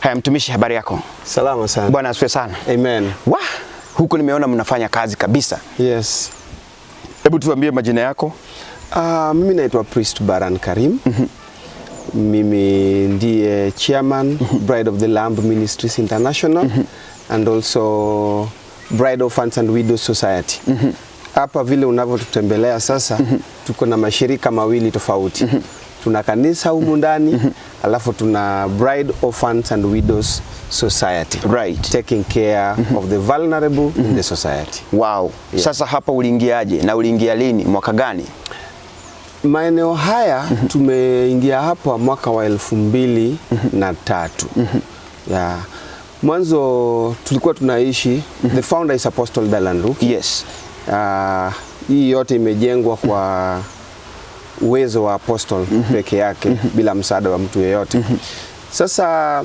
Haya mtumishi, habari yako? Salama sana. Bwana asifiwe sana. Amen. Huko nimeona mnafanya kazi kabisa. Yes. Hebu tuambie majina yako. Mimi naitwa Priest Baran Karim. Mimi ndiye chairman Bride of the Lamb Ministries International and also Bride of Orphans and Widows Society. Hapa vile unavyotutembelea sasa, tuko na mashirika mawili tofauti. Tuna kanisa humu ndani, alafu tuna Bride of Orphans and Widows Society. Right. Taking care of the vulnerable in the society. Wow. Yeah. Sasa hapa uliingiaje na uliingia lini, mwaka gani? Maeneo haya tumeingia hapa mwaka wa 2003. Yeah. Mwanzo tulikuwa tunaishi, the founder is Apostle Dalanruki. Yes. Hii yote imejengwa kwa uwezo wa Apostle peke yake bila msaada wa mtu yeyote. Sasa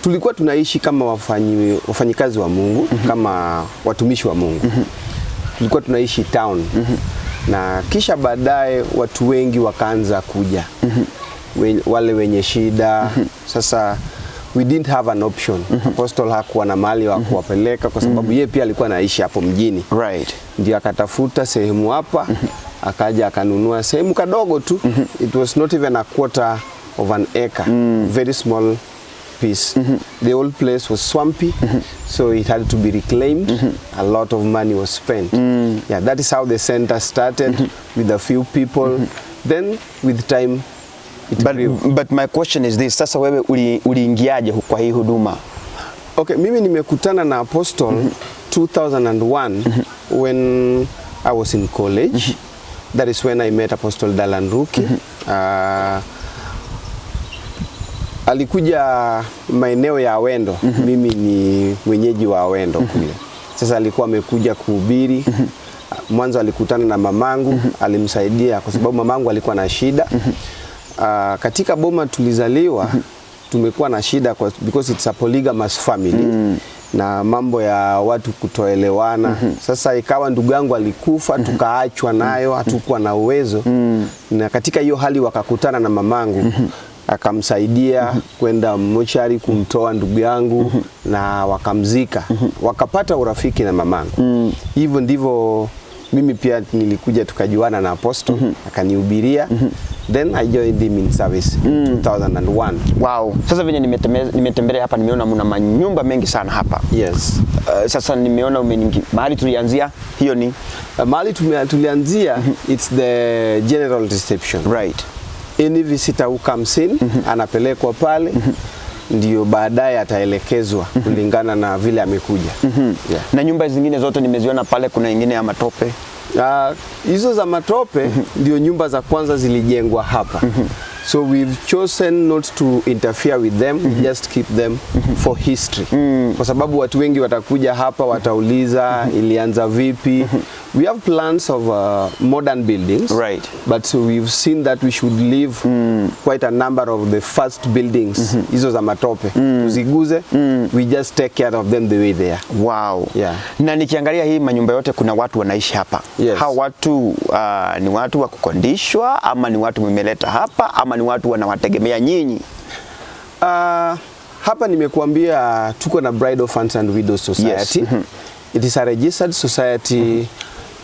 tulikuwa tunaishi kama wafanyikazi wa Mungu, kama watumishi wa Mungu. Tulikuwa tunaishi town. Na kisha baadaye watu wengi wakaanza kuja. Wale wenye shida. Sasa we didn't have an option. Apostle hakuwa na mahali wa kuwapeleka kwa sababu yeye pia alikuwa anaishi hapo mjini. Right. Ndio akatafuta sehemu hapa, akaja akanunua sehemu kadogo tu. It was not even a quarter of an acre. Very small piece. The old place was swampy, so it had to be reclaimed. A lot of money was spent. Yeah, that is how the center started with a few people. Then with time it grew. But my question is this, sasa wewe uliingiaje kwa hii huduma? Okay, mimi nimekutana na Apostle 2001 when I was in college. That is when I met Apostle Dalanruki. Alikuja maeneo ya Awendo. Mimi ni mwenyeji wa Awendo kule. Sasa alikuwa amekuja kuhubiri. Mwanzo alikutana na mamangu, alimsaidia kwa sababu mamangu alikuwa na shida. Katika boma tulizaliwa tumekuwa na shida because it's a polygamous family. Na mambo ya watu kutoelewana. Sasa ikawa ndugu yangu alikufa, tukaachwa nayo, hatukuwa na uwezo. Na katika hiyo hali wakakutana na mamangu. Akamsaidia kwenda mochari kumtoa ndugu yangu na wakamzika. Wakapata urafiki na mamangu. Hivyo ndivyo mimi pia nilikuja tukajuana na Apostle, akanihubiria. Then I joined him in service 2001. Wow. Sasa venye nimetembelea hapa nimeona mna manyumba mengi sana hapa. Yes. Sasa nimeona mahali tulianzia hiyo ni mahali tulianzia it's the general reception. Right. Any visitor who comes in anapelekwa pale. Ndio baadaye ataelekezwa kulingana na vile amekuja. Yeah. Na nyumba zingine zote nimeziona pale, kuna nyingine ya matope. Hizo za matope ndio nyumba za kwanza zilijengwa hapa. So we've chosen not to interfere with them, just keep them for history. Kwa sababu watu wengi watakuja hapa watauliza ilianza vipi. We have plans of modern buildings, right, but we've seen that we should leave quite a number of the first buildings. Hizo za matope tuziguze, we just take care of them the way they are. Wow. Yeah. Na nikiangalia hii manyumba yote kuna watu wanaishi hapa. Yes. Hao watu ni watu wa kukondishwa ama ni watu mmeleta hapa ama ni watu wanawategemea nyinyi? Hapa nimekuambia tuko na Bride of Orphans and Widows Society. Yes. It is a registered society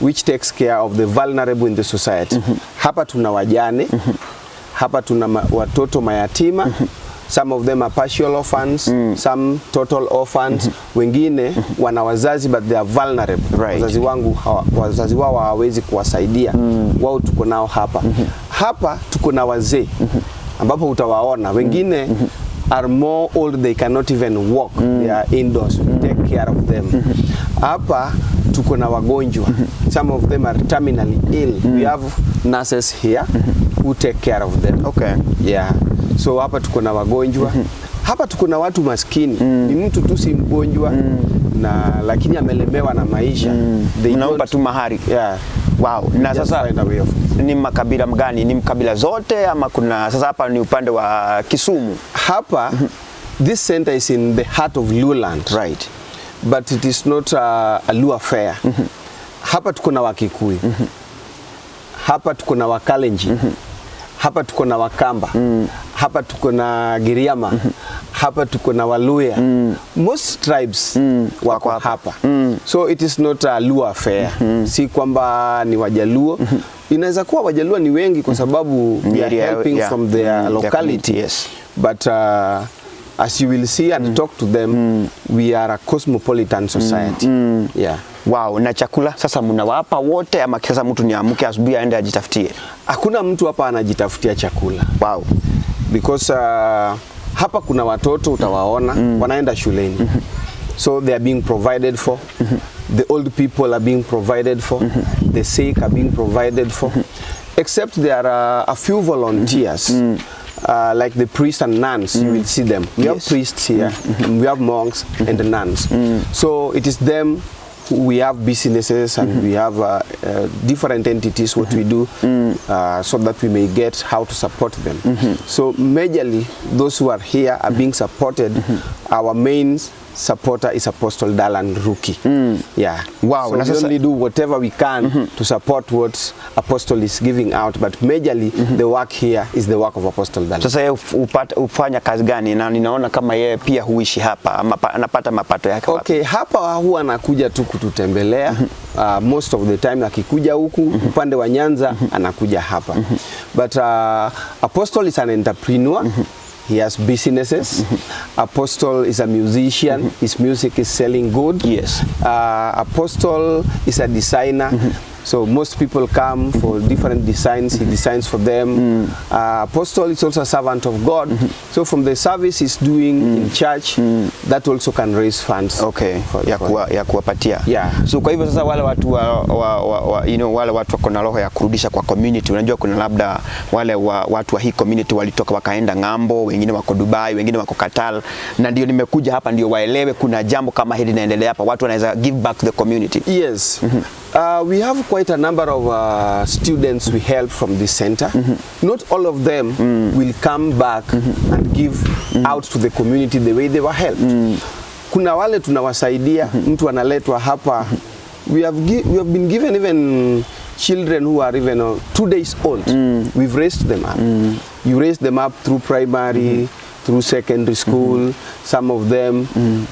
which takes care of the vulnerable in the society. Hapa tuna wajane, hapa tuna watoto mayatima. Some of them are partial orphans, some total orphans. Wengine wana wazazi but they are vulnerable. Right. Wazazi wao hawawezi kuwasaidia. Wao tuko nao hapa. Hapa tuko na wazee ambapo utawaona. Wengine are more old, they cannot even walk. They are indoors, we take care of them. Hapa tuko na wagonjwa. Some of them are terminally ill. We have nurses here who take care of them. Okay. Yeah. So hapa tuko na wagonjwa. Hapa tuko na watu maskini. Ni mtu tu si mgonjwa na lakini amelemewa na maisha. Unaomba tu mahari. Yeah. Wow. Na sasa ni makabila mgani? Ni makabila zote ama kuna sasa hapa ni upande wa Kisumu? Hapa this center is in the heart of Luland. Right. But it is not a Luo affair. Hapa tuko na Wakikuyu. Hapa tuko na Wakalenjin. Hapa tuko na Wakamba. Hapa tuko na Giriama. hapa tuko na Waluya. Most tribes wako hapa. So it is not a Luo affair. Si kwamba ni Wajaluo. Inaweza kuwa Wajaluo ni wengi kwa sababu we are helping from their locality. Yes. But as you will see and talk to them, we are a cosmopolitan society. Yeah. Wow, na chakula sasa mnawapa wote ama sasa mtu ni amke asubuhi aende ajitafutie? Hakuna mtu hapa anajitafutia chakula. Wow. Because hapa kuna watoto utawaona wanaenda shuleni. So they are being provided for. The old people are being provided for. The sick are being provided for. Except there are a few volunteers. Like the priests and nuns, you will see them. We have priests here, we have monks and the nuns. So it is them. We have businesses and we have different entities what we do so that we may get how to support them. So majorly those who are here are being supported. Our main supporter is Apostle Dalan Ruki. Yeah. Wow. So we only do whatever we can to support what Apostle is giving out, but majorly the work here is the work of Apostle Dalan. Sasa yeye ufanya kazi gani? Na ninaona kama yeye pia huishi hapa ama anapata mapato yake wapi? Okay, hapa huwa anakuja tu kututembelea. Most of the time akikuja huku upande wa Nyanza anakuja hapa. But Apostle is an entrepreneur. He has businesses. Apostle is a musician. His music is selling good. Yes. Apostle is a designer. So most people come for different designs. He designs for them. Apostle is also a servant of God. So from the service he's doing in church, that also can raise funds. Okay. Ya kuwapatia. Yeah. So kwa hivyo sasa wale watu wale watu wako na roho ya kurudisha kwa community. Unajua kuna labda wale watu wa hii community walitoka wakaenda ng'ambo, wengine wako Dubai, wengine wako Qatar, na ndio nimekuja hapa ndio waelewe kuna jambo kama hili linaendelea hapa. Watu wanaweza give back to the community. Yes. We have quite a number of students we help from this center. Not all of them will come back and give out to the community the way they were helped. Kuna wale tunawasaidia, mtu analetwa hapa. We have been given even children who are even 2 days old. We've raised them up. You raise them up through primary, through secondary school. Some of them,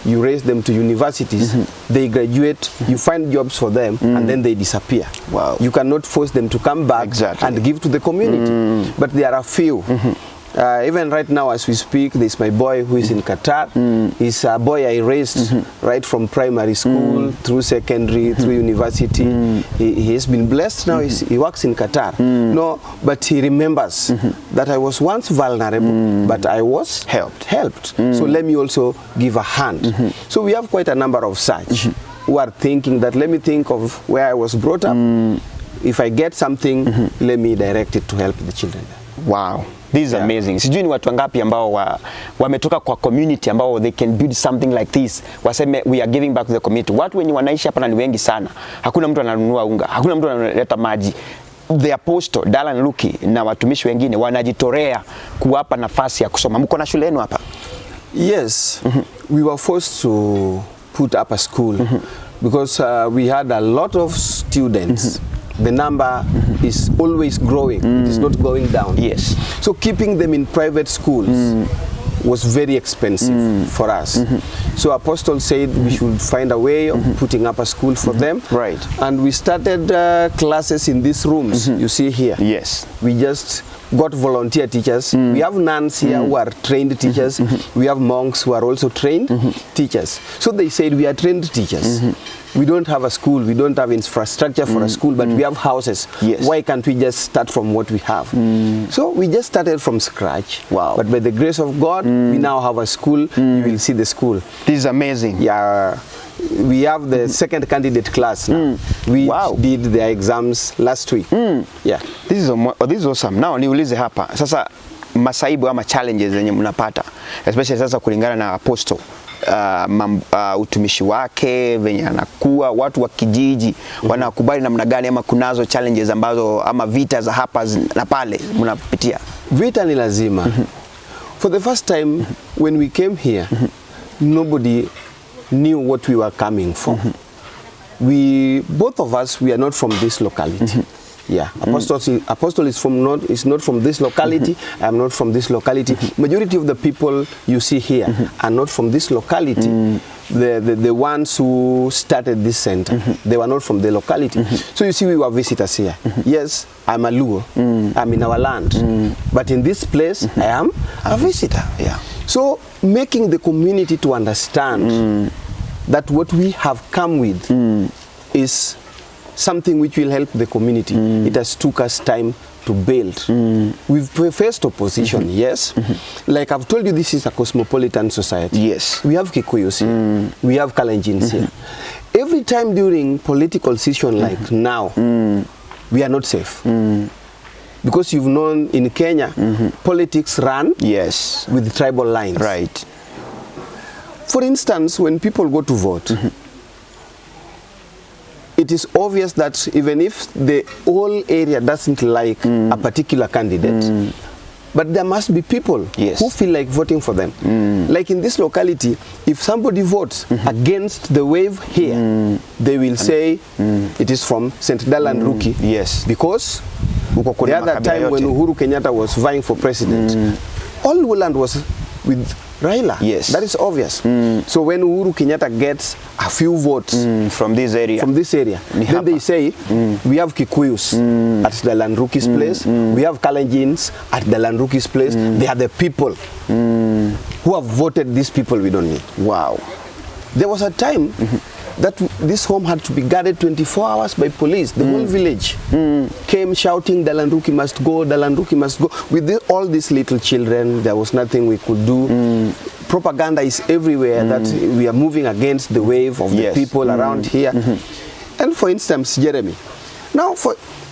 you raise them to universities. They graduate, you find jobs for them, and then they disappear. Wow. You cannot force them to come back and give to the community. But there are a few. Even right now as we speak, there's my boy who is in Qatar. He's a boy I raised right from primary school, through secondary, through university. He has been blessed now. He works in Qatar. No, but he remembers that I was once vulnerable, but I was helped. So let me also give a hand. So we have quite a number of such who are thinking that let me think of where I was brought up. If I get something, let me direct it to help the children. Wow. This is amazing. Sijui ni watu wangapi ambao wametoka kwa community ambao they can build something like this. Waseme we are giving back to the community. Watu wenye wanaishi hapa ni wengi sana. Hakuna mtu ananunua unga, hakuna mtu analeta maji. The Apostle Dalan Luki na watumishi wengine wanajitorea kuwapa nafasi ya kusoma. Mko na shule yenu hapa? Yes. We were forced to put up a school because we had a lot of students. The number is always growing. It is not going down. Yes. So keeping them in private schools was very expensive for us. So Apostle said we should find a way of putting up a school for them. Right. And we started classes in these rooms you see here. Yes. We just got volunteer teachers. We have nuns here who are trained teachers. We have monks who are also trained teachers. So they said we are trained teachers. We don't have a school, we don't have infrastructure for a school, but we have houses. Yes. Why can't we just start from what we have? So we just started from scratch. Wow. But by the grace of God, we now have a school. You will see the school. This is amazing. Yeah. We have the second candidate class now. We did their exams last week. Yeah. This is awesome. Now niulize hapa. Sasa masaibu ama challenges zenye mnapata, especially sasa kulingana na Apostle. Utumishi wake venye anakuwa, watu wa kijiji wanakubali namna gani, ama kunazo challenges ambazo ama vita za hapa na pale mnapitia? Vita ni lazima. For the first time when we came here, nobody knew what we were coming for. Both of us, we are not from this locality. Yeah, apostle is not from this locality. I'm not from this locality. Majority of the people you see here are not from this locality. The ones who started this center, they were not from the locality. So you see, we were visitors here. Yes, I'm a Luo. I'm in our land. But in this place, I am a visitor. Yeah. So making the community to understand that what we have come with is something which will help the community. It has took us time to build. We've faced opposition, yes. Like I've told you, this is a cosmopolitan society. Yes. We have Kikuyus here. We have Kalenjins here. Every time during political season like now, we are not safe. Because you've known in Kenya, politics run with tribal lines. Right. For instance, when people go to vote, it is obvious that even if the whole area doesn't like a particular candidate, but there must be people who feel like voting for them. Like in this locality, if somebody votes against the wave here, they will say it is from St. Dalan Ruki. Yes. Because the other time when Uhuru Kenyatta was vying for president, all Woodland was with Raila. Yes. That is obvious. So when Uhuru Kenyatta gets a few votes from this area, then they say, we have Kikuyus at the Landruki's place, we have Kalenjins at the Landruki's place. They are the people who have voted these people we don't need. Wow. There was a time that this home had to be guarded 24 hours by police. The whole village came shouting, Dalanruki must go, Dalanruki must go. With all these little children, there was nothing we could do. Propaganda is everywhere that we are moving against the wave of the people around here. And for instance, Jeremy, now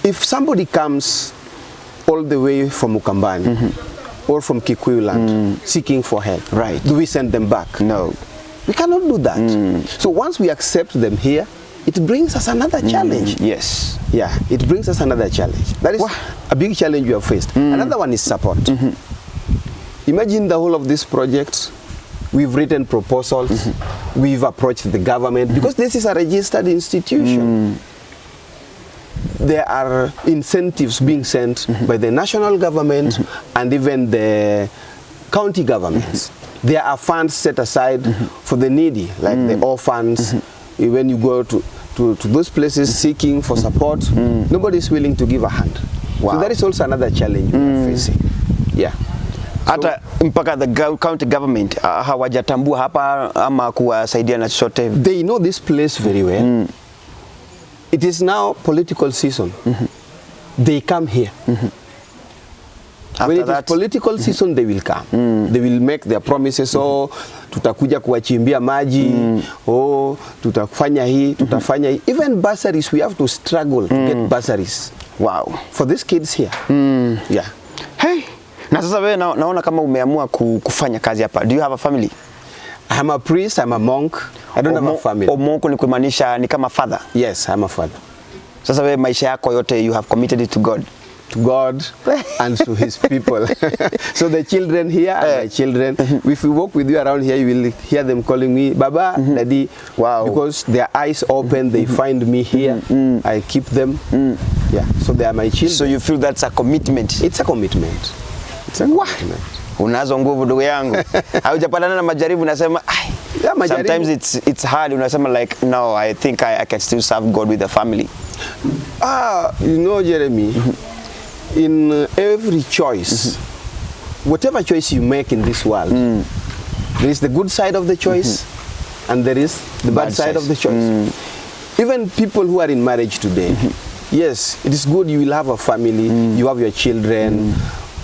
if somebody comes all the way from Ukambani or from Kikuyu land seeking for help, do we send them back? No. We cannot do that. So once we accept them here, it brings us another challenge. Yes. Yeah, it brings us another challenge. That is a big challenge we have faced. Another one is support. Imagine the whole of this project. We've written proposals. We've approached the government because this is a registered institution. There are incentives being sent by the national government and even the county governments. There are funds set aside for the needy, like the orphans. When you go to those places seeking for support, nobody is willing to give a hand. So that is also another challenge we are facing. Yeah. Hata mpaka the county government hawajatambua hapa ama kuwasaidia na chochote. They know this place very well. It is now political season. They come here. When it is political season, they will come. They will make their promises. Oh, tutakuja kuwachimbia maji. Oh, tutafanya hii, tutafanya hii. Even bursaries, we have to struggle to get bursaries. Wow. For these kids here. Yeah. Hey. Na sasa wewe naona kama umeamua kufanya kazi hapa. Do you have a family? I'm a priest, I'm a monk. I don't have a family. Monk ni kumaanisha ni kama father? Yes, I'm a father. Sasa wewe maisha yako yote you have committed it to God. To God and to his people. So the children here are my children. If we walk with you around here, you will hear them calling me Baba, Daddy. Wow. Because their eyes open, they find me here. I keep them. Yeah. So they are my children. So you feel that's a commitment? It's a commitment. It's a commitment. Unazo nguvu ndugu yangu. Haujapatana na majaribu unasema sometimes it's hard unasema like no, I think I can still serve God with the family. You know, Jeremy, in every choice, whatever choice you make in this world, there is the good side of the choice and there is the bad side of the choice. Even people who are in marriage today, yes, it is good you will have a family, you have your children,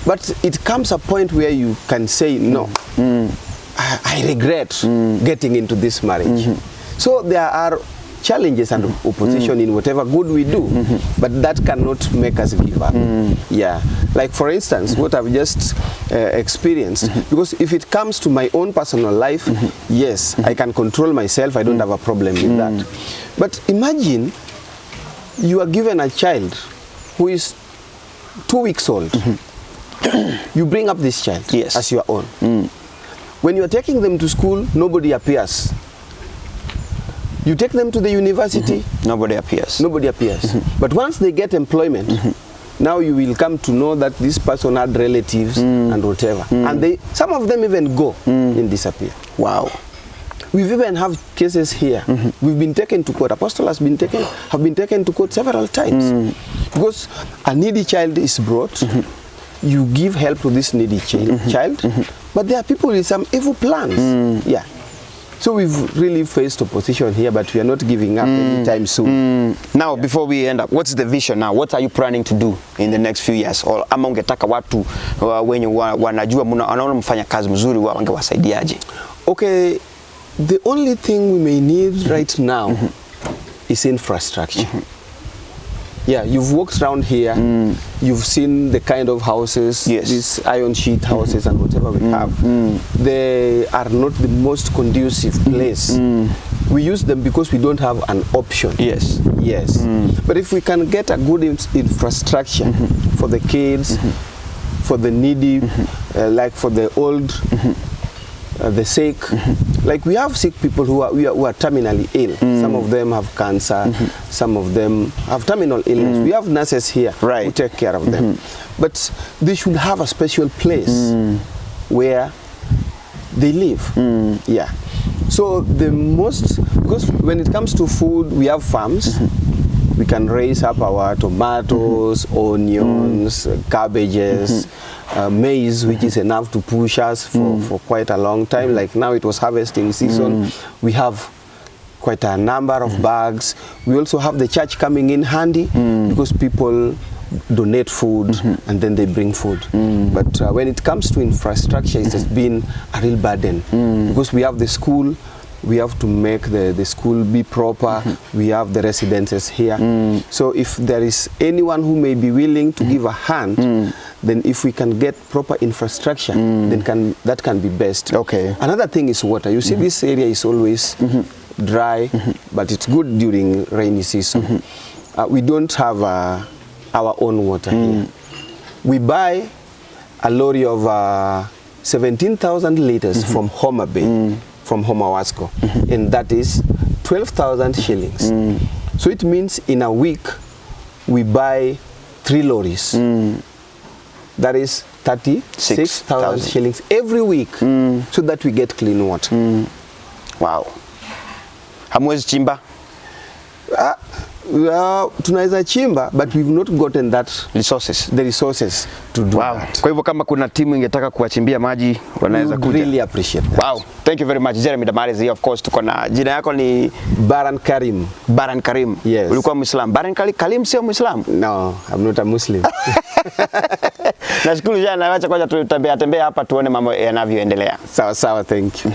but it comes a point where you can say, no, I regret getting into this marriage. So there are challenges and opposition in whatever good we do, but that cannot make us give up. Yeah, like for instance, what I've just experienced, because if it comes to my own personal life, yes, I can control myself, I don't have a problem with that. But imagine you are given a child who is 2 weeks old. You bring up this child as your own. When you are taking them to school, nobody appears. You take them to the university, nobody appears. Nobody appears. But once they get employment, now you will come to know that this person had relatives and whatever. And some of them even go and disappear. Wow. We've even have cases here. We've been taken to court. Apostle have been taken to court several times. Because a needy child is brought, you give help to this needy child, but there are people with some evil plans. Yeah. So we've really faced opposition here, but we are not giving up anytime soon. Now, before we end up, what's the vision now? What are you planning to do in the next few years? Or ama ungetaka watu wenye wanajua wanaona mfanya kazi mzuri wangewasaidiaje? Okay, the only thing we may need right now is infrastructure. Yeah, you've walked around here, you've seen the kind of houses, these iron sheet houses and whatever we have. They are not the most conducive place. We use them because we don't have an option. Yes. But if we can get a good infrastructure for the kids, for the needy, like for the old, the sick, like we have sick people who are terminally ill. Some of them have cancer, some of them have terminal illness. We have nurses here who take care of them. But they should have a special place where they live. Yeah. So because when it comes to food, we have farms. We can raise up our tomatoes, onions, cabbages, maize, which is enough to push us for quite a long time. Like now it was harvesting season. We have quite a number of bags. We also have the church coming in handy because people donate food and then they bring food. But when it comes to infrastructure, it has been a real burden because we have the school. We have to make the school be proper. We have the residences here. So if there is anyone who may be willing to give a hand, then if we can get proper infrastructure, then that can be best. Okay. Another thing is water. You see, this area is always dry, but it's good during rainy season. We don't have our own water here. We buy a lorry of 17,000 liters from Homa Bay. From Homawasco, and that is 12,000 shillings. So it means in a week we buy 3 lorries. That is 36,000 shillings every week, so that we get clean water. Wow. Hamwezi chimba? Tunaweza chimba, but we've not gotten the resources to do that. Kwa hivyo kama kuna timu ingetaka kuwachimbia maji wanaweza kuja. Really appreciate that. Wow. Thank you very much. Jeremy Damaris here, of course. Tuko na jina yako ni Baran Karim. Baran Karim. Yes. Ulikuwa Muislam. Baran Karim sio Muislam? No, I'm not a Muslim. Nashukuru jana, acha kwanza tutembea hapa tuone mambo yanavyoendelea. Sawa, thank you.